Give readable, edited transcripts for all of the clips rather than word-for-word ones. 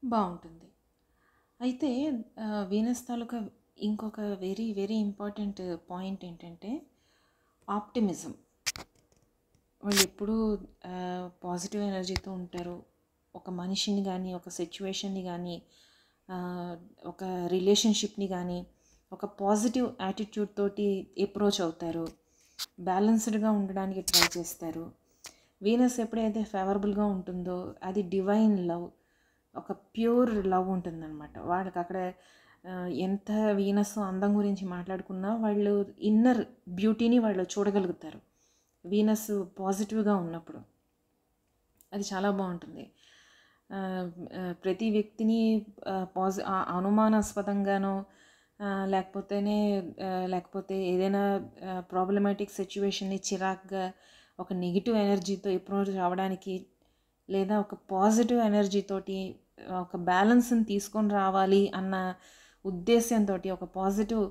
బావుంటుంది. అయితే వీనస్ తాలూకా ఇంకొక వెరీ వెరీ ఇంపార్టెంట్ పాయింట్ ఏంటంటే ఆప్టిమిజం. వాళ్ళెప్పుడూ పాజిటివ్ ఎనర్జీతో ఉంటారు. ఒక మనిషిని గానీ, ఒక సిట్యుయేషన్‌ని గానీ, ఆహ్, ఒక రిలేషన్‌షిప్‌ని గానీ, ఒక పాజిటివ్ యాటిట్యూడ్ తోటి అప్రోచ్ అవుతారు. బ్యాలెన్స్డ్‌గా ఉండడానికి ట్రై చేస్తారు. వీనస్ ఎప్పుడైతే ఫేవరబుల్‌గా ఉంటుందో అది డివైన్ లవ్. ఒక ప్యూర్ లవ్ ఉంటుందన్నమాట. వాళ్ళకక్కడ ఎంత వీనస్ అందం గురించి మాట్లాడుకున్నా వాళ్ళు ఇన్నర్ బ్యూటీని వాళ్ళు చూడగలుగుతారు. వీనస్ పాజిటివ్‌గా ఉన్నప్పుడు. అది చాలా బావుంటుంది. ఆహ్, ప్రతి వ్యక్తిని అనుమానాస్పదంగానో లేకపోతే ఏదైనా ప్రాబ్లమాటిక్ సిట్యుయేషన్‌ని చిరాకుగా ఒక నెగెటివ్ ఎనర్జీతో అప్రోచ్ అవ్వడానికి లేదా ఒక పాజిటివ్ ఎనర్జీతోటి ఒక బ్యాలెన్స్‌ని తీసుకొని రావాలి అన్న ఉద్దేశ్యంతోటి ఒక పాజిటివ్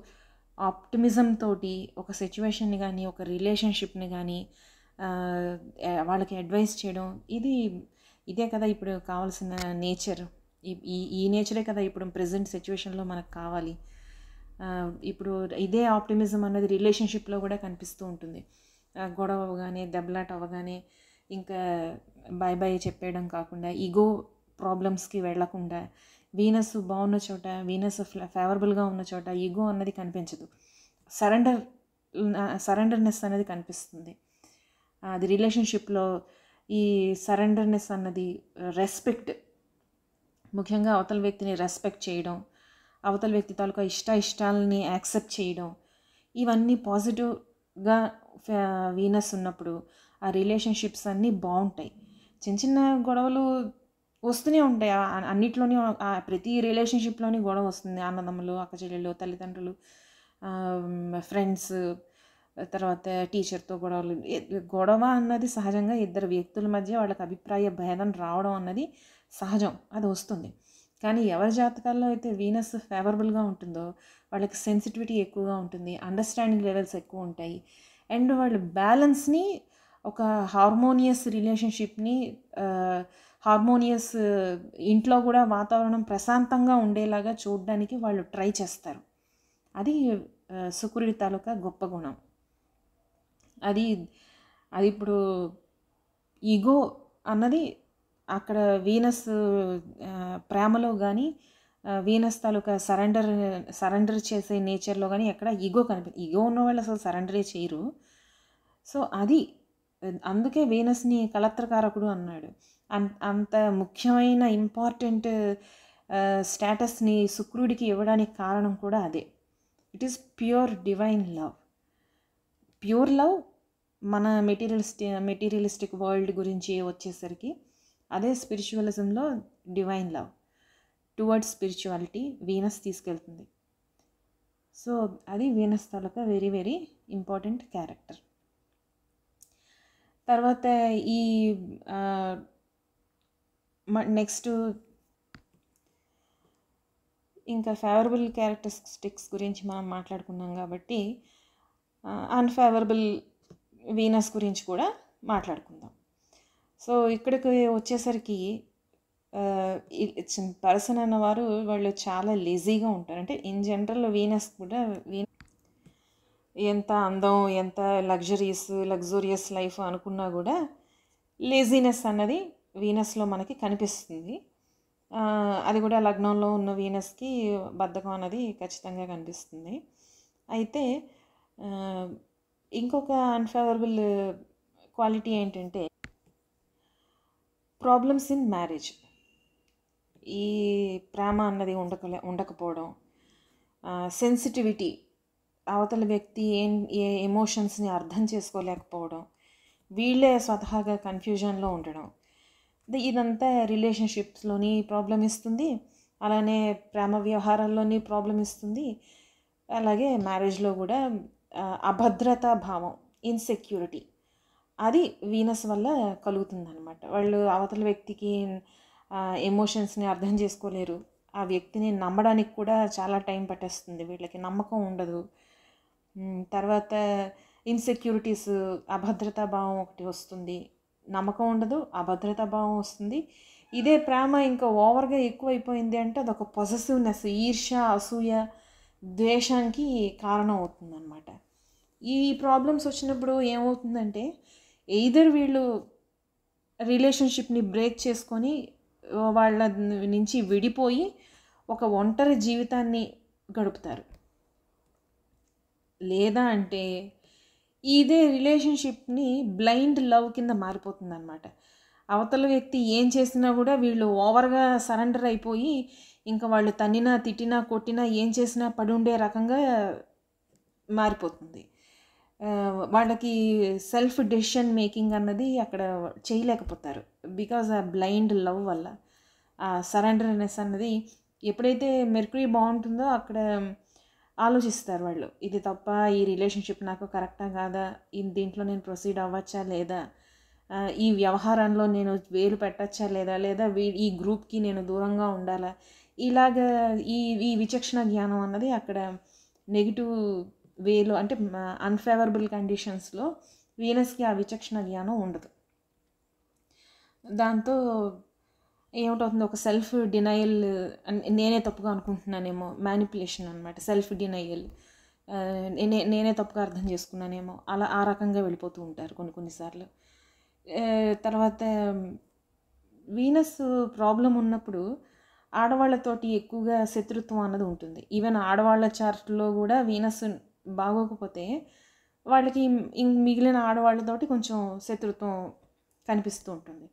ఆప్టిమిజం తోటి ఒక సిట్యుయేషన్‌ని గానీ, ఒక రిలేషన్‌షిప్‌ని గానీ వాళ్ళకి అడ్వైస్ చేయడం ఇదే కదా ఇప్పుడు కావాల్సిన నేచర్. ఈ ఈ ఈ నేచరే కదా ఇప్పుడు ప్రెజెంట్ సిట్యుయేషన్‌లో మనకు కావాలి. ఇప్పుడు ఇదే ఆప్టిమిజం అన్నది రిలేషన్‌షిప్‌లో కూడా కనిపిస్తూ ఉంటుంది. గొడవ అవ్వగానే, దెబ్బలాట అవ్వగానే ఇంకా బాయ్ బాయ్ చెప్పేయడం కాకుండా, ఈగో ప్రాబ్లమ్స్‌కి వెళ్ళకుండా, వీనస్ బాగున్న చోట, వీనస్ ఫేవరబుల్‌గా ఉన్న చోట ఈగో అన్నది కనిపించదు. సరెండర్ సరెండర్‌నెస్ అనేది కనిపిస్తుంది. అది రిలేషన్‌షిప్‌లో ఈ సరెండర్‌నెస్ అన్నది రెస్పెక్ట్, ముఖ్యంగా అవతల వ్యక్తిని రెస్పెక్ట్ చేయడం, అవతల వ్యక్తి తాలూకా ఇష్టాలని యాక్సెప్ట్ చేయడం, ఇవన్నీ పాజిటివ్గా వీనస్ ఉన్నప్పుడు ఆ రిలేషన్షిప్స్ అన్నీ బాగుంటాయి. చిన్న చిన్న గొడవలు వస్తూనే ఉంటాయి. అన్నిట్లోని ప్రతి రిలేషన్షిప్లోని గొడవ వస్తుంది. అన్నదమ్ములు, అక్కచెల్లెళ్ళు, తల్లిదండ్రులు, ఫ్రెండ్స్, తర్వాత టీచర్తో గొడవలు. గొడవ అన్నది సహజంగా ఇద్దరు వ్యక్తుల మధ్య వాళ్ళకి అభిప్రాయ భేదం రావడం అన్నది సహజం, అది వస్తుంది. కానీ ఎవరి జాతకాల్లో అయితే వీనస్ ఫేవరబుల్గా ఉంటుందో వాళ్ళకి సెన్సిటివిటీ ఎక్కువగా ఉంటుంది, అండర్స్టాండింగ్ లెవెల్స్ ఎక్కువ ఉంటాయి. అండ్ వాళ్ళు బ్యాలెన్స్ని, ఒక హార్మోనియస్ రిలేషన్షిప్ని, హార్మోనియస్ ఇంట్లో కూడా వాతావరణం ప్రశాంతంగా ఉండేలాగా చూడడానికి వాళ్ళు ట్రై చేస్తారు. అది శుక్రుడి తాలూకా గొప్ప గుణం. అది ఇప్పుడు ఈగో అన్నది అక్కడ వీనస్ ప్రేమలో కానీ, వీనస్ తాలూకా సరెండర్ చేసే నేచర్లో కానీ ఎక్కడ ఈగో ఈగో ఉన్న వాళ్ళు అసలు సరెండరే చేయరు. సో అది అందుకే వీనస్ని కలత్రకారకుడు అన్నాడు. అంత ముఖ్యమైన ఇంపార్టెంట్ స్టేటస్ని శుక్రుడికి ఇవ్వడానికి కారణం కూడా అదే. It is pure divine love. Pure love మన మెటీరియలిస్టిక్ వరల్డ్ గురించి వచ్చేసరికి అదే స్పిరిచువలిజంలో divine love towards spirituality Venus తీసుకెళ్తుంది. సో అది వీనస్ తాలూకా వెరీ వెరీ ఇంపార్టెంట్ క్యారెక్టర్. తర్వాత ఈ నెక్స్ట్ ఇంకా ఫేవరబుల్ క్యారెక్టరిస్టిక్స్ గురించి మనం మాట్లాడుకున్నాం కాబట్టి అన్ఫేవరబుల్ వీనస్ గురించి కూడా మాట్లాడుకుందాం. సో ఇక్కడికి వచ్చేసరికి పర్సన్ అన్నవారు వాళ్ళు చాలా లేజీగా ఉంటారు. అంటే ఇన్ జనరల్ వీనస్ కూడా ఎంత అందం, ఎంత లగ్జూరియస్ లైఫ్ అనుకున్నా కూడా లేజీనెస్ అన్నది వీనస్లో మనకి కనిపిస్తుంది. అది కూడా లగ్నంలో ఉన్న వీనస్కి బద్ధకం అన్నది ఖచ్చితంగా కనిపిస్తుంది. అయితే ఇంకొక అన్ఫేవరబుల్ క్వాలిటీ ఏంటంటే ప్రాబ్లమ్స్ ఇన్ మ్యారేజ్. ఈ ప్రేమ అన్నది ఉండకపోవడం, సెన్సిటివిటీ, అవతల వ్యక్తి ఏ ఎమోషన్స్ని అర్థం చేసుకోలేకపోవడం, వీళ్ళే స్వతహాగా కన్ఫ్యూజన్లో ఉండడం, ఇదంతా రిలేషన్షిప్స్లోని ప్రాబ్లం ఇస్తుంది. అలానే ప్రేమ వ్యవహారాల్లోని ప్రాబ్లం ఇస్తుంది. అలాగే మ్యారేజ్లో కూడా అభద్రతా భావం, ఇన్సెక్యూరిటీ, అది వీనస్ వల్ల కలుగుతుందన్నమాట. వాళ్ళు అవతల వ్యక్తికి ఎమోషన్స్ని అర్థం చేసుకోలేరు. ఆ వ్యక్తిని నమ్మడానికి కూడా చాలా టైం పట్టేస్తుంది. వీళ్ళకి నమ్మకం ఉండదు. తర్వాత ఇన్సెక్యూరిటీస్, అభద్రతా భావం ఒకటి వస్తుంది. నమ్మకం ఉండదు, అభద్రతా భావం వస్తుంది. ఇదే ప్రేమ ఇంకా ఓవర్గా ఎక్కువైపోయింది అంటే అదొక పొసెసివ్నెస్, ఈర్ష్య, అసూయ, ద్వేషానికి కారణం అవుతుందన్నమాట. ఈ ప్రాబ్లమ్స్ వచ్చినప్పుడు ఏమవుతుందంటే ఎయిదర్ వీళ్ళు రిలేషన్షిప్ని బ్రేక్ చేసుకొని వాళ్ళ నుంచి విడిపోయి ఒక ఒంటరి జీవితాన్ని గడుపుతారు. లేదా అంటే ఇదే రిలేషన్షిప్ని బ్లైండ్ లవ్ కింద మారిపోతుందన్నమాట. అవతల వ్యక్తి ఏం చేసినా కూడా వీళ్ళు ఓవర్గా సరెండర్ అయిపోయి ఇంకా వాళ్ళు తన్నినా, తిట్టినా, కొట్టినా, ఏం చేసినా పడి ఉండే రకంగా మారిపోతుంది. వాళ్ళకి సెల్ఫ్ డెసిషన్ మేకింగ్ అన్నది అక్కడ చేయలేకపోతారు. బికాజ్ ఆ బ్లైండ్ లవ్ వల్ల ఆ సరెండర్నెస్ అన్నది ఎప్పుడైతే మెర్క్యూరీ బాగుంటుందో అక్కడ ఆలోచిస్తారు వాళ్ళు, ఇది తప్ప, ఈ రిలేషన్షిప్ నాకు కరెక్టా కాదా, దీంట్లో నేను ప్రొసీడ్ అవ్వచ్చా లేదా, ఈ వ్యవహారంలో నేను వేలు పెట్టచ్చా లేదా, లేదా ఈ గ్రూప్కి నేను దూరంగా ఉండాలా, ఇలాగ ఈ ఈ విచక్షణ జ్ఞానం అన్నది అక్కడ నెగిటివ్ వేలో అంటే అన్ఫేవరబుల్ కండిషన్స్లో వీనస్కి ఆ విచక్షణ జ్ఞానం ఉండదు. దాంతో ఏమిటవుతుంది, ఒక సెల్ఫ్ డినయల్, నేనే తప్పుగా అనుకుంటున్నానేమో, మ్యానిపులేషన్ అనమాట, సెల్ఫ్ డినయల్, నేనే తప్పుగా అర్థం చేసుకున్నానేమో, అలా ఆ రకంగా వెళ్ళిపోతూ ఉంటారు కొన్నిసార్లు. తర్వాత వీనస్ ప్రాబ్లం ఉన్నప్పుడు ఆడవాళ్ళతోటి ఎక్కువగా శత్రుత్వం అన్నది ఉంటుంది. ఈవెన్ ఆడవాళ్ళ చార్ట్లో కూడా వీనస్ బాగోకపోతే వాళ్ళకి మిగిలిన ఆడవాళ్ళతోటి కొంచెం శత్రుత్వం కనిపిస్తూ ఉంటుంది.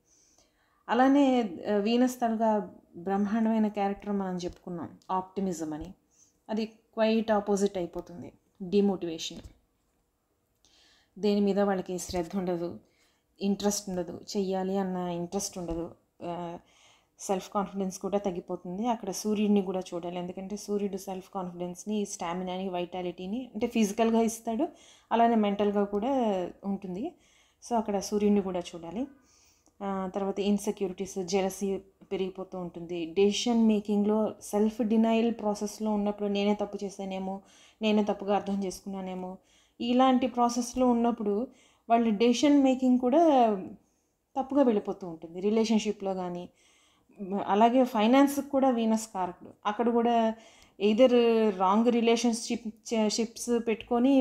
అలానే వీనస్ తనగా బ్రహ్మాండమైన క్యారెక్టర్ మనం చెప్పుకున్నాం, ఆప్టిమిజం అని, అది క్వైట్ ఆపోజిట్ అయిపోతుంది, డిమోటివేషన్. దేని మీద వాళ్ళకి శ్రద్ధ ఉండదు, ఇంట్రెస్ట్ ఉండదు, చెయ్యాలి అన్న ఇంట్రెస్ట్ ఉండదు, సెల్ఫ్ కాన్ఫిడెన్స్ కూడా తగ్గిపోతుంది. అక్కడ సూర్యుడిని కూడా చూడాలి, ఎందుకంటే సూర్యుడు సెల్ఫ్ కాన్ఫిడెన్స్ని, స్టామినాని, వైటాలిటీని అంటే ఫిజికల్గా ఇస్తాడు, అలానే మెంటల్గా కూడా ఉంటుంది. సో అక్కడ సూర్యుడిని కూడా చూడాలి. తర్వాత ఇన్సెక్యూరిటీస్, జెలసీ పెరిగిపోతూ ఉంటుంది. డెసిషన్ మేకింగ్లో సెల్ఫ్ డినయల్ ప్రాసెస్లో ఉన్నప్పుడు నేనే తప్పు చేశానేమో, నేనే తప్పుగా అర్థం చేసుకున్నానేమో, ఇలాంటి ప్రాసెస్లో ఉన్నప్పుడు వాళ్ళ డెసిషన్ మేకింగ్ కూడా తప్పుగా వెళ్ళిపోతూ ఉంటుంది రిలేషన్షిప్లో కానీ. అలాగే ఫైనాన్స్కి కూడా వీనస్ కారకుడు. అక్కడ కూడా ఎయిదర్ రాంగ్ రిలేషన్షిప్స్ పెట్టుకొని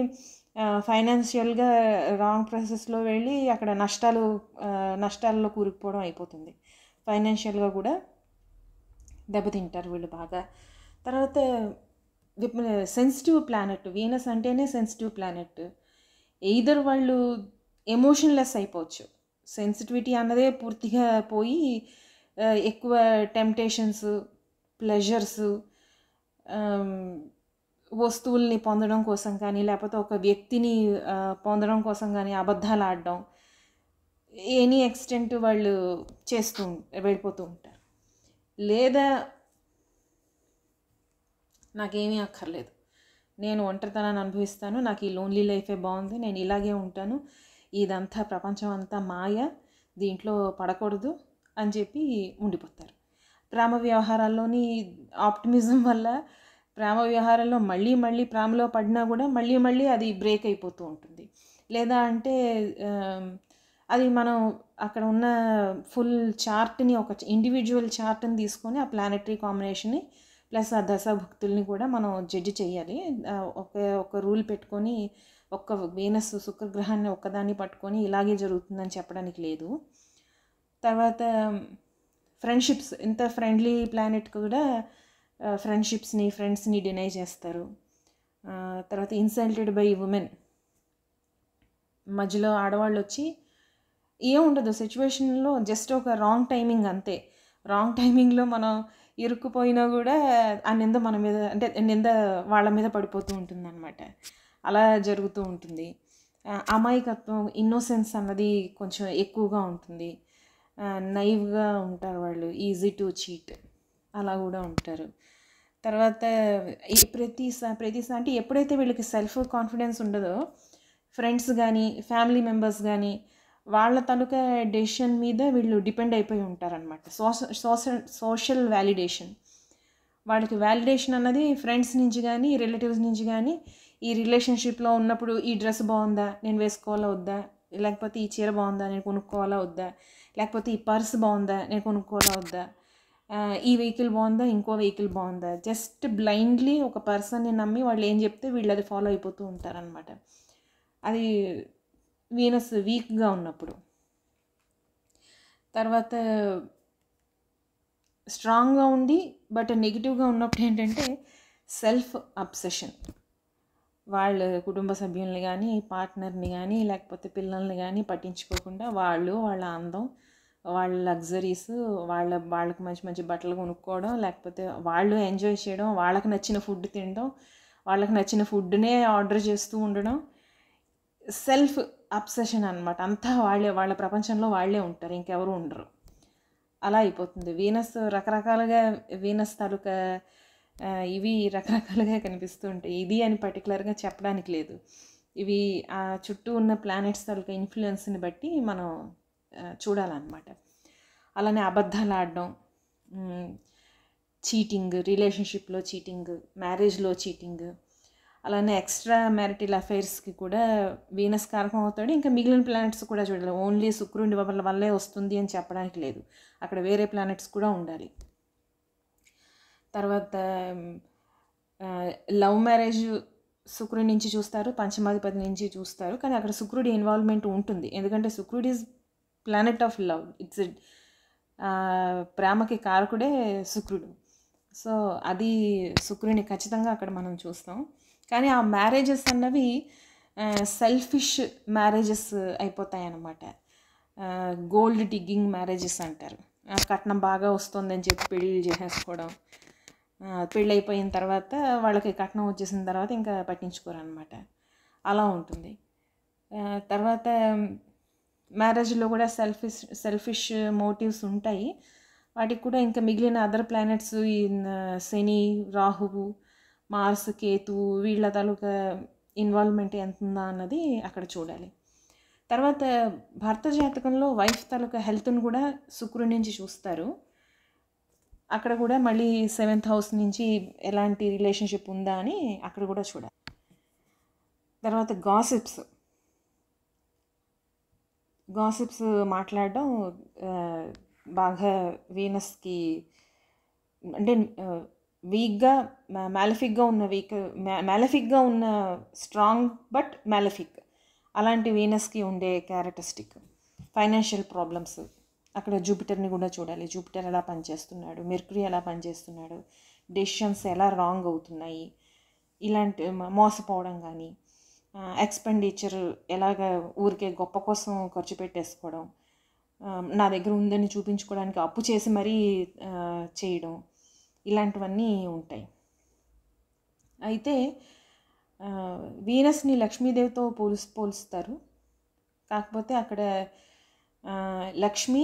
ఫైనాన్షియల్గా రాంగ్ ప్రాసెస్లో వెళ్ళి అక్కడ నష్టాల్లో కూరుకుపోవడం అయిపోతుంది. ఫైనాన్షియల్గా కూడా దెబ్బతింటారు వీళ్ళు బాగా. తర్వాత సెన్సిటివ్ ప్లానెట్, వీనస్ అంటేనే సెన్సిటివ్ ప్లానెట్. ఎయిదర్ వాళ్ళు ఎమోషన్లెస్ అయిపోవచ్చు, సెన్సిటివిటీ అన్నదే పూర్తిగా పోయి ఎక్కువ టెంప్టేషన్స్, ప్లెజర్స్, వస్తువుల్ని పొందడం కోసం కానీ, లేకపోతే ఒక వ్యక్తిని పొందడం కోసం కానీ అబద్ధాలు ఆడడం, ఎనీ ఎక్స్టెంట్ వాళ్ళు వెళ్ళిపోతూ ఉంటారు. లేదా నాకేమీ అక్కర్లేదు, నేను ఒంటరితనాన్ని అనుభవిస్తాను, నాకు ఈ లోన్లీ లైఫే బాగుంది, నేను ఇలాగే ఉంటాను, ఇదంతా ప్రపంచం అంతా మాయ, దీంట్లో పడకూడదు అని చెప్పి ఉండిపోతారు. ప్రేమ వ్యవహారాల్లోని ఆప్టిమిజం వల్ల ప్రేమ వ్యవహారంలో మళ్ళీ ప్రేమలో పడినా కూడా మళ్ళీ అది బ్రేక్ అయిపోతూ ఉంటుంది. లేదా అంటే అది మనం అక్కడ ఉన్న ఫుల్ చార్ట్ని, ఒక ఇండివిజువల్ చార్ట్ని తీసుకొని ఆ ప్లానెటరీ కాంబినేషన్ని ప్లస్ ఆ దశాభుక్తుల్ని కూడా మనం జడ్జి చేయాలి. ఒక రూల్ పెట్టుకొని ఒక్క వీనస్ శుక్రగ్రహాన్ని ఒక్కదాన్ని పట్టుకొని ఇలాగే జరుగుతుందని చెప్పడానికి లేదు. తర్వాత ఫ్రెండ్షిప్స్, ఇంత ఫ్రెండ్లీ ప్లానెట్ కూడా ఫ్రెండ్స్ని డినై చేస్తారు. తర్వాత ఇన్సల్టెడ్ బై ఉమెన్, మధ్యలో ఆడవాళ్ళు వచ్చి ఏముండదు సిచ్యువేషన్లో, జస్ట్ ఒక రాంగ్ టైమింగ్ అంతే. రాంగ్ టైమింగ్లో మనం ఇరుక్కుపోయినా కూడా ఆ నింద మన మీద, అంటే నింద వాళ్ళ మీద పడిపోతూ ఉంటుంది అనమాట. అలా జరుగుతూ ఉంటుంది. అమాయకత్వం, ఇన్నోసెన్స్ అన్నది కొంచెం ఎక్కువగా ఉంటుంది. నైవ్గా ఉంటారు వాళ్ళు, ఈజీ టు చీట్, అలా కూడా ఉంటారు. తర్వాత ప్రతిసారి అంటే ఎప్పుడైతే వీళ్ళకి సెల్ఫ్ కాన్ఫిడెన్స్ ఉండదో, ఫ్రెండ్స్ కానీ ఫ్యామిలీ మెంబర్స్ కానీ వాళ్ళ తాలూకా డెసిషన్ మీద వీళ్ళు డిపెండ్ అయిపోయి ఉంటారనమాట. సోషల్ వ్యాలిడేషన్, వాళ్ళకి వ్యాలిడేషన్ అన్నది ఫ్రెండ్స్ నుంచి కానీ రిలేటివ్స్ నుంచి కానీ, ఈ రిలేషన్షిప్లో ఉన్నప్పుడు ఈ డ్రెస్ బాగుందా, నేను వేసుకోవాలా వద్దా, లేకపోతే ఈ చీర బాగుందా, నేను కొనుక్కోవాలా వద్దా, లేకపోతే ఈ పర్స్ బాగుందా, నేను కొనుక్కోవాలా వద్దా, ఈ వెహికల్ బాగుందా, ఇంకో వెహికల్ బాగుందా, జస్ట్ బ్లైండ్లీ ఒక పర్సన్ని నమ్మి వాళ్ళు ఏం చెప్తే వీళ్ళు అది ఫాలో అయిపోతూ ఉంటారనమాట. అది వీనస్ వీక్గా ఉన్నప్పుడు. తర్వాత స్ట్రాంగ్గా ఉండి బట్ నెగిటివ్గా ఉన్నప్పుడు ఏంటంటే సెల్ఫ్ అబ్సెషన్. వాళ్ళ కుటుంబ సభ్యుల్ని కానీ, పార్ట్నర్ని కానీ, లేకపోతే పిల్లల్ని కానీ పట్టించుకోకుండా వాళ్ళ అందం, వాళ్ళ లగ్జరీస్, వాళ్ళకి మంచి మంచి బట్టలు కొనుక్కోవడం, లేకపోతే వాళ్ళు ఎంజాయ్ చేయడం, వాళ్ళకి నచ్చిన ఫుడ్ తినడం, వాళ్ళకి నచ్చిన ఫుడ్నే ఆర్డర్ చేస్తూ ఉండడం, సెల్ఫ్ అబ్సెషన్ అనమాట. అంతా వాళ్ళ ప్రపంచంలో వాళ్ళే ఉంటారు, ఇంకెవరు ఉండరు. అలా అయిపోతుంది. వీనస్ తాలూకా ఇవి రకరకాలుగా కనిపిస్తూ ఉంటాయి. ఇది అని పర్టికులర్గా చెప్పడానికి లేదు. ఇవి ఆ చుట్టూ ఉన్న ప్లానెట్స్ తాలూకా ఇన్ఫ్లుయెన్స్ని బట్టి మనం చూడాలన్నమాట. అలానే అబద్ధాలు ఆడడం, చీటింగ్, రిలేషన్షిప్లో చీటింగ్, మ్యారేజ్లో చీటింగ్, అలానే ఎక్స్ట్రా మ్యారిటల్ అఫైర్స్కి కూడా వీనస్ కారకం అవుతాడు. ఇంకా మిగిలిన ప్లానెట్స్ కూడా చూడాలి. ఓన్లీ శుక్రుడి వల్లే వస్తుంది అని చెప్పడానికి లేదు, అక్కడ వేరే ప్లానెట్స్ కూడా ఉండాలి. తర్వాత లవ్ మ్యారేజ్ శుక్రుడి నుంచి చూస్తారు, పంచమాధిపతి నుంచి చూస్తారు, కానీ అక్కడ శుక్రుడి ఇన్వాల్వ్మెంట్ ఉంటుంది. ఎందుకంటే శుక్రుడు is planet of love, it's ప్రేమకి కారకుడే శుక్రుడు. సో అది శుక్రుడిని ఖచ్చితంగా అక్కడ మనం చూస్తాం. కానీ ఆ మ్యారేజెస్ అన్నవి సెల్ఫిష్ మ్యారేజెస్ అయిపోతాయి అన్నమాట. గోల్డ్ డిగ్గింగ్ మ్యారేజెస్ అంటారు. కట్నం బాగా వస్తుందని చెప్పి పెళ్ళిళ్ళు చేసేసుకోవడం, పెళ్ళి అయిపోయిన తర్వాత వాళ్ళకి కట్నం వచ్చేసిన తర్వాత ఇంకా పట్టించుకోరు అనమాట. అలా ఉంటుంది. తర్వాత మ్యారేజ్లో కూడా సెల్ఫిష్ మోటివ్స్ ఉంటాయి. వాటికి కూడా ఇంకా మిగిలిన అదర్ ప్లానెట్స్, ఈ శని, రాహువు, మార్స్, కేతు, వీళ్ళ తాలూకా ఇన్వాల్వ్మెంట్ ఎంత ఉందా అన్నది అక్కడ చూడాలి. తర్వాత భర్త జాతకంలో వైఫ్ తాలూకా హెల్త్ను కూడా శుక్రుడి నుంచి చూస్తారు. అక్కడ కూడా మళ్ళీ 7th హౌస్ నుంచి ఎలాంటి రిలేషన్షిప్ ఉందా అని అక్కడ కూడా చూడాలి. తర్వాత గాసిప్స్ మాట్లాడడం బాగా వీనస్కి, అంటే వీక్గా మ్యాలఫిక్గా ఉన్న స్ట్రాంగ్ బట్ మ్యాలఫిక్, అలాంటి వీనస్కి ఉండే క్యారెక్టరిస్టిక్. ఫైనాన్షియల్ ప్రాబ్లమ్స్, అక్కడ జూపిటర్ని కూడా చూడాలి. జూపిటర్ ఎలా పనిచేస్తున్నాడు, మెర్క్యూరీ ఎలా పనిచేస్తున్నాడు, డెసిషన్స్ ఎలా రాంగ్ అవుతున్నాయి, ఇలాంటి మోసపోవడం కానీ, ఎక్స్పెండిచర్ ఎలాగ ఊరికే గొప్ప కోసం ఖర్చు పెట్టేసుకోవడం, నా దగ్గర ఉందని చూపించుకోవడానికి అప్పు చేసి మరీ చేయడం, ఇలాంటివన్నీ ఉంటాయి. అయితే వీనస్ని లక్ష్మీదేవితో పోలుస్తారు. కాకపోతే అక్కడ లక్ష్మి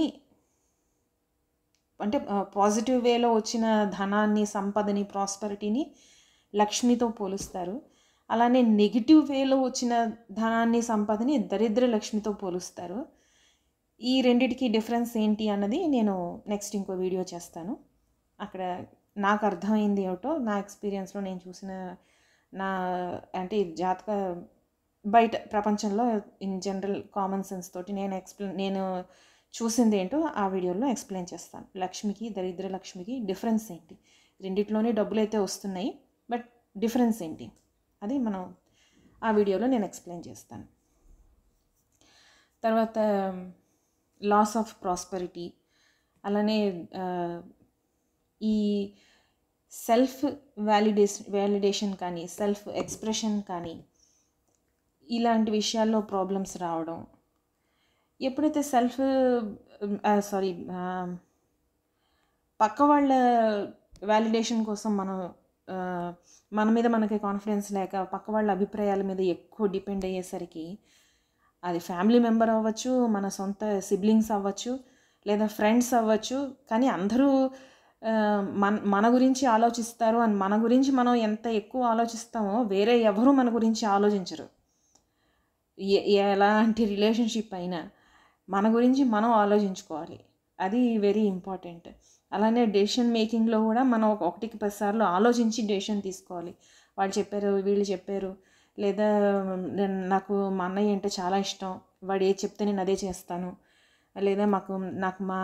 అంటే పాజిటివ్ వేలో వచ్చిన ధనాన్ని, సంపదని, ప్రాస్పరిటీని లక్ష్మితో పోలుస్తారు. అలానే నెగిటివ్ వేలో వచ్చిన ధనాన్ని, సంపదని దరిద్ర లక్ష్మితో పోలుస్తారు. ఈ రెండిటికి డిఫరెన్స్ ఏంటి అన్నది నేను నెక్స్ట్ ఇంకో వీడియో చేస్తాను. అక్కడ నాకు అర్థమైంది ఏమిటో, నా ఎక్స్పీరియన్స్లో నేను చూసిన, అంటే జాతక బయట ప్రపంచంలో ఇన్ జనరల్ కామన్ సెన్స్ తోటి నేను చూసింది ఏంటో ఆ వీడియోలో ఎక్స్ప్లెయిన్ చేస్తాను. లక్ష్మికి, దరిద్ర లక్ష్మికి డిఫరెన్స్ ఏంటి, రెండిట్లోనే డబ్బులు అయితే వస్తున్నాయి, బట్ డిఫరెన్స్ ఏంటి అది మనం ఆ వీడియోలో నేను ఎక్స్ప్లెయిన్ చేస్తాను. తర్వాత లాస్ ఆఫ్ ప్రాస్పరిటీ, అలానే ఈ సెల్ఫ్ వ్యాలిడేషన్ కానీ, సెల్ఫ్ ఎక్స్ప్రెషన్ కానీ, ఇలాంటి విషయాల్లో ప్రాబ్లమ్స్ రావడం. ఎప్పుడైతే పక్క వాళ్ళ వ్యాలిడేషన్ కోసం మన మీద మనకి కాన్ఫిడెన్స్ లేక పక్క వాళ్ళ అభిప్రాయాల మీద ఎక్కువ డిపెండ్ అయ్యేసరికి, అది ఫ్యామిలీ మెంబర్ అవ్వచ్చు, మన సొంత సిబ్లింగ్స్ అవ్వచ్చు, లేదా ఫ్రెండ్స్ అవ్వచ్చు, కానీ అందరూ మన గురించి ఆలోచిస్తారు అని మన గురించి మనం ఎంత ఎక్కువ ఆలోచిస్తామో వేరే ఎవరు మన గురించి ఆలోచించరు. ఎలాంటి రిలేషన్షిప్ అయినా మన గురించి మనం ఆలోచించుకోవాలి, అది వెరీ ఇంపార్టెంట్. అలానే డెసిషన్ మేకింగ్లో కూడా మనం 1కి 10 సార్లు ఆలోచించి డెసిషన్ తీసుకోవాలి. వాళ్ళు చెప్పారు, వీళ్ళు చెప్పారు, లేదా నాకు మా అన్నయ్య అంటే చాలా ఇష్టం, వాడు ఏది చెప్తే నేను అదే చేస్తాను, లేదా నాకు మా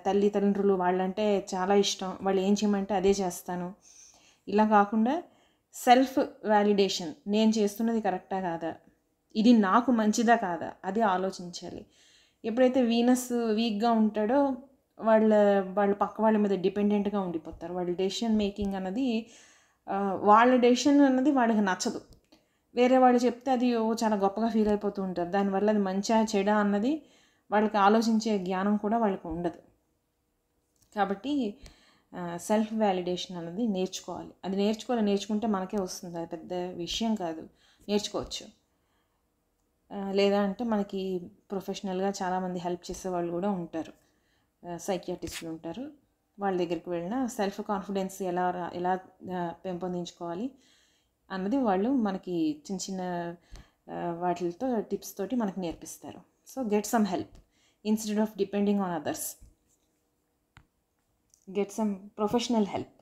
తల్లిదండ్రులు వాళ్ళంటే చాలా ఇష్టం, వాళ్ళు ఏం చేయమంటే అదే చేస్తాను. ఇలా కాకుండా సెల్ఫ్ వ్యాలిడేషన్, నేను చేస్తున్నది కరెక్టా కాదా, ఇది నాకు మంచిదా కాదా, అది ఆలోచించాలి. ఎప్పుడైతే వీనస్ వీక్గా ఉంటాడో వాళ్ళు పక్క వాళ్ళ మీద డిపెండెంట్గా ఉండిపోతారు. వాళ్ళ డెసిషన్ మేకింగ్ అన్నది వాళ్ళ డెసిషన్ అన్నది వాళ్ళకి నచ్చదు. వేరే వాళ్ళు చెప్తే అది చాలా గొప్పగా ఫీల్ అయిపోతూ ఉంటారు. దానివల్ల అది మంచిగా చెడా అన్నది వాళ్ళకి ఆలోచించే జ్ఞానం కూడా వాళ్ళకి ఉండదు. కాబట్టి సెల్ఫ్ వ్యాలిడేషన్ అన్నది నేర్చుకోవాలి. అది నేర్చుకుంటే మనకే వస్తుంది, అది పెద్ద విషయం కాదు, నేర్చుకోవచ్చు. లేదా అంటే మనకి ప్రొఫెషనల్గా చాలామంది హెల్ప్ చేసే వాళ్ళు కూడా ఉంటారు, సైకియాట్రిస్టులు ఉంటారు. వాళ్ళ దగ్గరికి వెళ్ళిన సెల్ఫ్ కాన్ఫిడెన్స్ ఎలా పెంపొందించుకోవాలి అన్నది వాళ్ళు మనకి చిన్న చిన్న వాటితో టిప్స్ తోటి మనకి నేర్పిస్తారు. So get some help instead of depending on others. Get some professional help.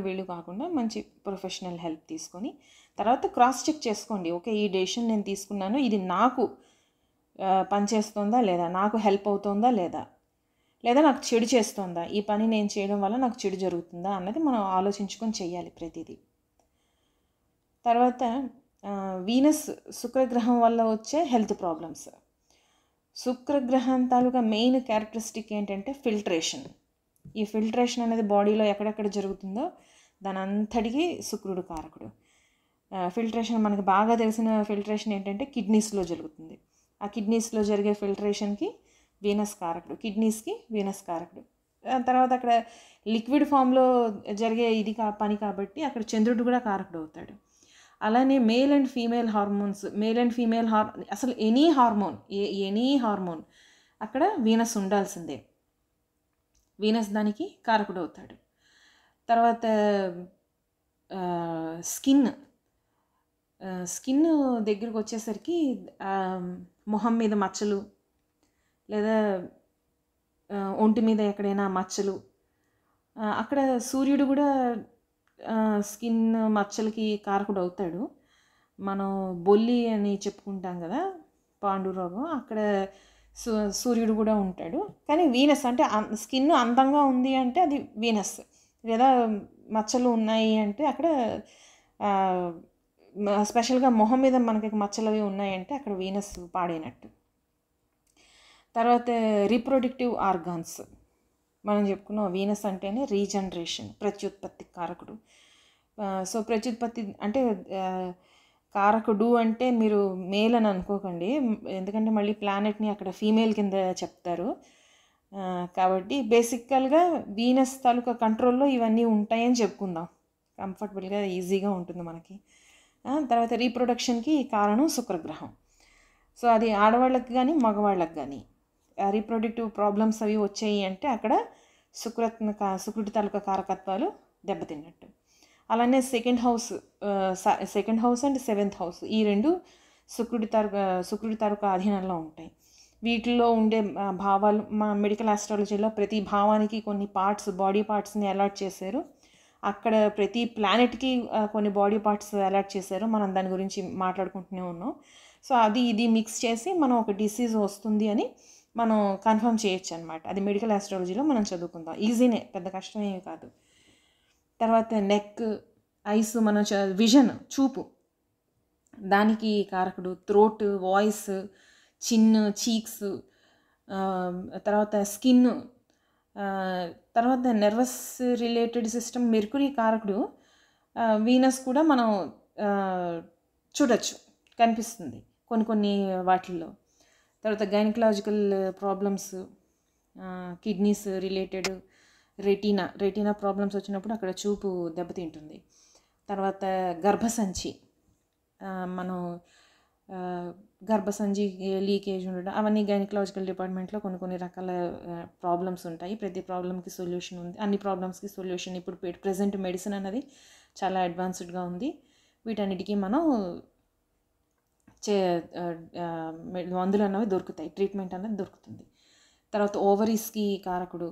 వీళ్ళు కాకుండా మంచి ప్రొఫెషనల్ హెల్ప్ తీసుకొని తర్వాత క్రాస్ చెక్ చేసుకోండి. ఓకే, ఈ డెసిషన్ నేను తీసుకున్నాను, ఇది నాకు పనిచేస్తుందా లేదా, నాకు హెల్ప్ అవుతుందా లేదా నాకు చెడు చేస్తుందా, ఈ పని నేను చేయడం వల్ల నాకు చెడు జరుగుతుందా అన్నది మనం ఆలోచించుకొని చేయాలి ప్రతిదీ. తర్వాత వీనస్ శుక్రగ్రహం వల్ల వచ్చే హెల్త్ ప్రాబ్లమ్స్. శుక్రగ్రహం తాలూకా మెయిన్ క్యారెక్టరిస్టిక్ ఏంటంటే ఫిల్ట్రేషన్. ఈ ఫిల్ట్రేషన్ అనేది బాడీలో ఎక్కడెక్కడ జరుగుతుందో దాని అంతటికి శుక్రుడు కారకుడు. ఫిల్ట్రేషన్ మనకు బాగా తెలిసిన ఫిల్ట్రేషన్ ఏంటంటే కిడ్నీస్లో జరుగుతుంది. ఆ కిడ్నీస్లో జరిగే ఫిల్ట్రేషన్కి వీనస్ కారకుడు, కిడ్నీస్కి వీనస్ కారకుడు. తర్వాత అక్కడ లిక్విడ్ ఫామ్లో జరిగే పని కాబట్టి అక్కడ చంద్రుడు కూడా కారకుడు అవుతాడు. అలానే మేల్ అండ్ ఫీమేల్ హార్మోన్స్, అసలు ఎనీ హార్మోన్ అక్కడ వీనస్ ఉండాల్సిందే. వీనస్ దానికి కారకుడు అవుతాడు. తర్వాత స్కిన్ దగ్గరికి వచ్చేసరికి మొహం మీద మచ్చలు లేదా ఒంటి మీద ఎక్కడైనా మచ్చలు, అక్కడ సూర్యుడు కూడా స్కిన్ మచ్చలకి కారకుడు అవుతాడు. మనం బొల్లి అని చెప్పుకుంటాం కదా, పాండురోగం, అక్కడ సూర్యుడు కూడా ఉంటాడు. కానీ వీనస్ అంటే స్కిన్ అందంగా ఉంది అంటే అది వీనస్, లేదా మచ్చలు ఉన్నాయి అంటే అక్కడ స్పెషల్గా మొహం మీద మనకి మచ్చలు అవి ఉన్నాయంటే అక్కడ వీనస్ పాడైనట్టు. తర్వాత రీప్రొడక్టివ్ ఆర్గాన్స్ మనం చెప్పుకున్నాం. వీనస్ అంటేనే రీజనరేషన్, ప్రత్యుత్పత్తి కారకుడు. సో ప్రత్యుత్పత్తి అంటే కారకుడు అంటే మీరు మేల్ అని అనుకోకండి, ఎందుకంటే మళ్ళీ ప్లానెట్ని అక్కడ ఫీమేల్ కింద చెప్తారు. కాబట్టి బేసికల్గా వీనస్ తాలూకా కంట్రోల్లో ఇవన్నీ ఉంటాయని చెప్పుకుందాం, కంఫర్టబుల్గా ఈజీగా ఉంటుంది మనకి. తర్వాత రీప్రొడక్షన్కి కారణం శుక్రగ్రహం. సో అది ఆడవాళ్ళకి కానీ మగవాళ్ళకి కానీ రీప్రొడక్టివ్ ప్రాబ్లమ్స్ అవి వచ్చాయి అంటే అక్కడ శుక్రుడి తాలూకా కారకత్వాలు దెబ్బతిన్నట్టు. అలానే second house and seventh house, ఈ రెండు శుక్రుడి తాలూకా అధీనంలో ఉంటాయి. వీటిల్లో ఉండే భావాలు, మా మెడికల్ ఆస్ట్రాలజీలో ప్రతి భావానికి కొన్ని బాడీ పార్ట్స్ని అలాట్ చేశారు. అక్కడ ప్రతి ప్లానెట్కి కొన్ని బాడీ పార్ట్స్ అలాట్ చేశారు. మనం దాని గురించి మాట్లాడుకుంటూనే ఉన్నాం. సో ఇది మిక్స్ చేసి మనం ఒక డిసీజ్ వస్తుంది అని మనం కన్ఫర్మ్ చేయొచ్చు అనమాట. అది మెడికల్ ఆస్ట్రాలజీలో మనం చదువుకుందాం, ఈజీనే, పెద్ద కష్టమేమి కాదు. తర్వాత నెక్, ఐస్, మన విజన్, చూపు, దానికి కారకుడు థ్రోట్, వాయిస్, చిన్, చీక్స్, తర్వాత స్కిన్, తర్వాత నర్వస్ రిలేటెడ్ సిస్టమ్, మెర్కురీ కారకుడు. వీనస్ కూడా మనం చూడొచ్చు, కనిపిస్తుంది కొన్ని వాటిల్లో. తర్వాత gynaecological problems, kidneys related, retina problems వచ్చినప్పుడు అక్కడ చూపు దెబ్బతింటుంది. తర్వాత గర్భసంచి, మనం గర్భసంచి లీకేజ్ ఉండడం, అవన్నీ గైనకలాజికల్ డిపార్ట్మెంట్లో కొన్ని రకాల ప్రాబ్లమ్స్ ఉంటాయి. ప్రతి ప్రాబ్లమ్కి సొల్యూషన్ ఉంది, అన్ని ప్రాబ్లమ్స్కి సొల్యూషన్ ఇప్పుడు ప్రెజెంట్ మెడిసిన్ అన్నది చాలా అడ్వాన్స్డ్గా ఉంది. వీటన్నిటికీ మనం మందులు అన్నవి దొరుకుతాయి, ట్రీట్మెంట్ అనేది దొరుకుతుంది. తర్వాత ఓవరీస్కి కారకుడు,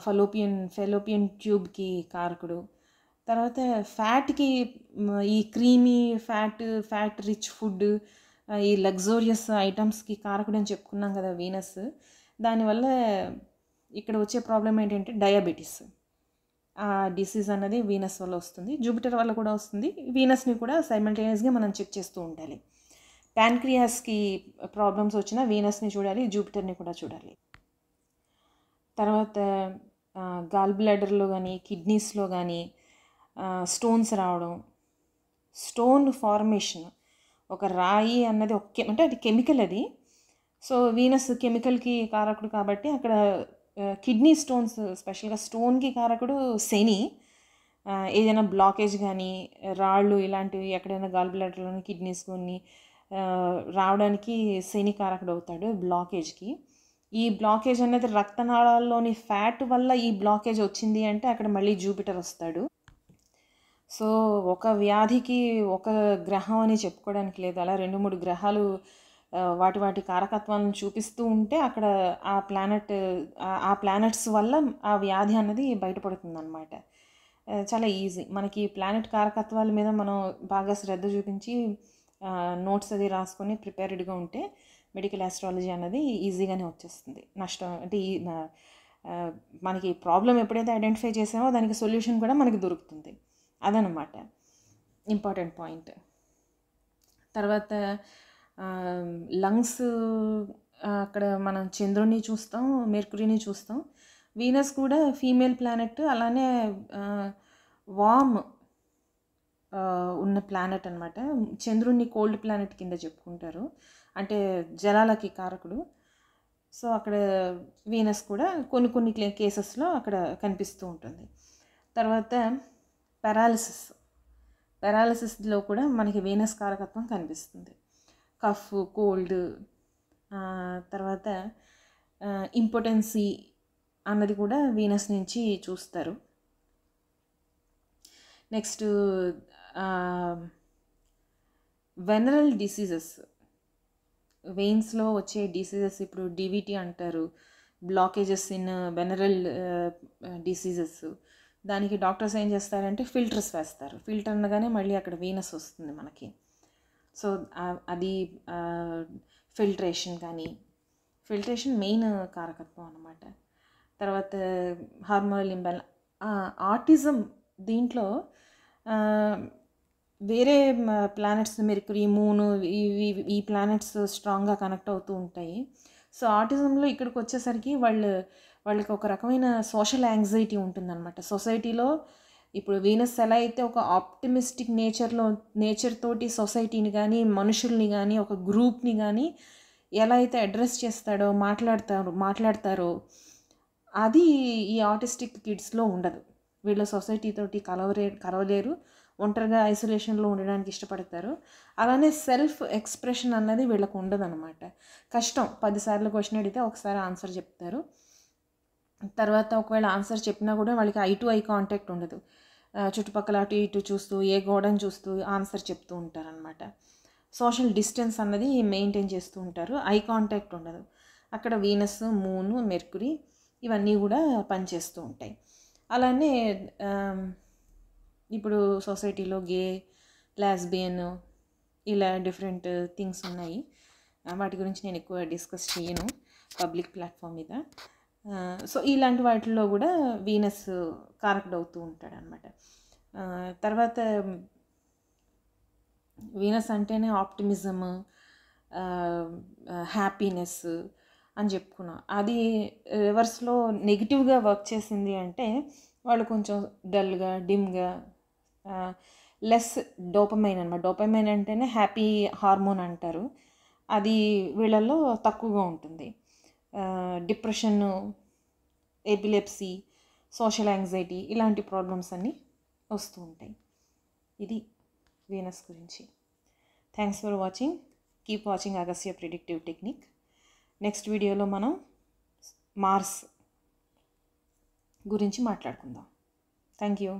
ఫెలోపియన్ ట్యూబ్కి కారకుడు. తర్వాత ఫ్యాట్కి ఈ క్రీమీ ఫ్యాట్ రిచ్ ఫుడ్, ఈ లగ్జూరియస్ ఐటమ్స్కి కారకుడు అని చెప్పుకున్నాం కదా వీనస్. దానివల్ల ఇక్కడ వచ్చే ప్రాబ్లం ఏంటంటే డయాబెటీస్. ఆ డిసీజ్ అన్నది వీనస్ వల్ల వస్తుంది, జూపిటర్ వల్ల కూడా వస్తుంది. వీనస్ని కూడా సైమల్టేనియస్గా మనం చెక్ చేస్తూ ఉండాలి. ప్యాన్క్రియాస్కి ప్రాబ్లమ్స్ వచ్చినా వీనస్ని చూడాలి, జూపిటర్ని కూడా చూడాలి. తర్వాత గాల్ బ్లాడర్లో కానీ కిడ్నీస్లో కానీ స్టోన్స్ రావడం, స్టోన్ ఫార్మేషన్. ఒక రాయి అన్నది అంటే అది కెమికల్ అది. సో వీనస్ కెమికల్కి కారకుడు కాబట్టి అక్కడ కిడ్నీ స్టోన్స్, స్పెషల్గా స్టోన్కి కారకుడు శని. ఏదైనా బ్లాకేజ్ కానీ రాళ్ళు ఇలాంటివి ఎక్కడైనా గాల్ బ్లాడర్లోని కిడ్నీస్ కొన్ని రావడానికి శని కారకుడు అవుతాడు బ్లాకేజ్కి. ఈ బ్లాకేజ్ అనేది రక్తనాళాల్లోని ఫ్యాట్ వల్ల ఈ బ్లాకేజ్ వచ్చింది అంటే అక్కడ మళ్ళీ జూపిటర్ వస్తాడు. సో ఒక వ్యాధికి ఒక గ్రహం అని చెప్పుకోవడానికి లేదు, అలా 2-3 గ్రహాలు వాటి కారకత్వాలను చూపిస్తూ ఉంటే అక్కడ ఆ ప్లానెట్స్ వల్ల ఆ వ్యాధి అన్నది బయటపడుతుంది అన్నమాట. చాలా ఈజీ. మనకి ప్లానెట్ కారకత్వాల మీద మనం బాగా శ్రద్ధ చూపించి నోట్స్ అది రాసుకొని ప్రిపేర్డ్గా ఉంటే మెడికల్ ఆస్ట్రాలజీ అన్నది ఈజీగానే వచ్చేస్తుంది. నష్టం అంటే మనకి ప్రాబ్లం ఎప్పుడైతే ఐడెంటిఫై చేసామో దానికి సొల్యూషన్ కూడా మనకి దొరుకుతుంది. అదనమాట ఇంపార్టెంట్ పాయింట్. తర్వాత లంగ్స్, అక్కడ మనం చంద్రుడిని చూస్తాం, మెర్కురీని చూస్తాం. వీనస్ కూడా ఫీమేల్ ప్లానెట్, అలానే వామ్ ఉన్న ప్లానెట్ అనమాట. చంద్రుడిని కోల్డ్ ప్లానెట్ కింద చెప్పుకుంటారు, అంటే జలాలకి కారకుడు. సో అక్కడ వీనస్ కూడా కొన్ని కేసెస్లో అక్కడ కనిపిస్తూ ఉంటుంది. తర్వాత పారాలిసిస్లో కూడా మనకి వీనస్ కారకత్వం కనిపిస్తుంది. కఫ్, కోల్డ్, తర్వాత ఇంపార్టెన్సీ అన్నది కూడా వీనస్ నుంచి చూస్తారు. నెక్స్ట్ వెనరల్ డిసీజెస్, వెయిన్స్లో వచ్చే డిసీజెస్, ఇప్పుడు డివిటీ అంటారు, బ్లాకేజెస్ ఇన్ వెనరల్ డిసీజెస్. దానికి డాక్టర్స్ ఏం చేస్తారంటే ఫిల్టర్స్ వేస్తారు. ఫిల్టర్ అనగానే మళ్ళీ అక్కడ వీనస్ వస్తుంది మనకి. సో అది ఫిల్ట్రేషన్ మెయిన్ కారకత్వం అన్నమాట. తర్వాత హార్మోనల్ ఇంబ్యాలెన్స్, ఆటిజం. దీంట్లో వేరే ప్లానెట్స్, మెర్కురీ, మూను, ఈ ప్లానెట్స్ స్ట్రాంగ్గా కనెక్ట్ అవుతూ ఉంటాయి. సో ఆటిజంలో ఇక్కడికి వచ్చేసరికి వాళ్ళకి ఒక రకమైన సోషల్ యాంగ్జైటీ ఉంటుందన్నమాట. సొసైటీలో ఇప్పుడు వీనస్ ఎలా అయితే ఒక ఆప్టిమిస్టిక్ నేచర్ తోటి సొసైటీని కానీ మనుషుల్ని కానీ ఒక గ్రూప్ని కానీ ఎలా అయితే అడ్రస్ చేస్తాడో మాట్లాడతారో అది ఈ ఆటిస్టిక్ కిడ్స్లో ఉండదు. వీళ్ళ సొసైటీ తోటి కలవలేరు, ఒంటరిగా ఐసోలేషన్లో ఉండడానికి ఇష్టపడతారు. అలానే సెల్ఫ్ ఎక్స్ప్రెషన్ అన్నది వీళ్ళకు ఉండదన్నమాట. కష్టం. 10 సార్లు క్వశ్చన్ అడిగితే ఒకసారి ఆన్సర్ చెప్తారు. తర్వాత ఒకవేళ ఆన్సర్ చెప్పినా కూడా వాళ్ళకి ఐ టు ఐ కాంటాక్ట్ ఉండదు. చుట్టుపక్కల అటు ఇటు చూస్తూ ఏ గోడను చూస్తూ ఆన్సర్ చెప్తూ ఉంటారనమాట. సోషల్ డిస్టెన్స్ అన్నది మెయింటైన్ చేస్తూ ఉంటారు, ఐ కాంటాక్ట్ ఉండదు. అక్కడ వీనస్, మూను, మెర్కురీ ఇవన్నీ కూడా పనిచేస్తూ ఉంటాయి. అలానే ఇప్పుడు సొసైటీలో గే, లెస్బియన్ ఇలా డిఫరెంట్ థింగ్స్ ఉన్నాయి. వాటి గురించి నేను ఎక్కువ డిస్కస్ చేయను పబ్లిక్ ప్లాట్ఫామ్ మీద. సో ఇలాంటి వాటిల్లో కూడా వీనస్ కారకుడు అవుతూ ఉంటాడు అనమాట. తర్వాత వీనస్ అంటేనే ఆప్టిమిజం, హ్యాపీనెస్ అని చెప్పుకున్నాం. అది రివర్స్లో నెగిటివ్గా వర్క్ చేసింది అంటే వాళ్ళు కొంచెం డల్గా, డిమ్గా, లెస్ డోపమైన్ అనమాట. డోపమైన్ అంటేనే హ్యాపీ హార్మోన్ అంటారు, అది వీళ్ళల్లో తక్కువగా ఉంటుంది. డిప్రెషన్, ఎపిలెప్సీ, సోషల్ యాంగ్జైటీ ఇలాంటి ప్రాబ్లమ్స్ అన్నీ వస్తూ ఉంటాయి. ఇది వీనస్ గురించి. Thanks for watching. Keep watching Agastya predictive technique. Next వీడియోలో మనం మార్స్ గురించి మాట్లాడుకుందాం. Thank you.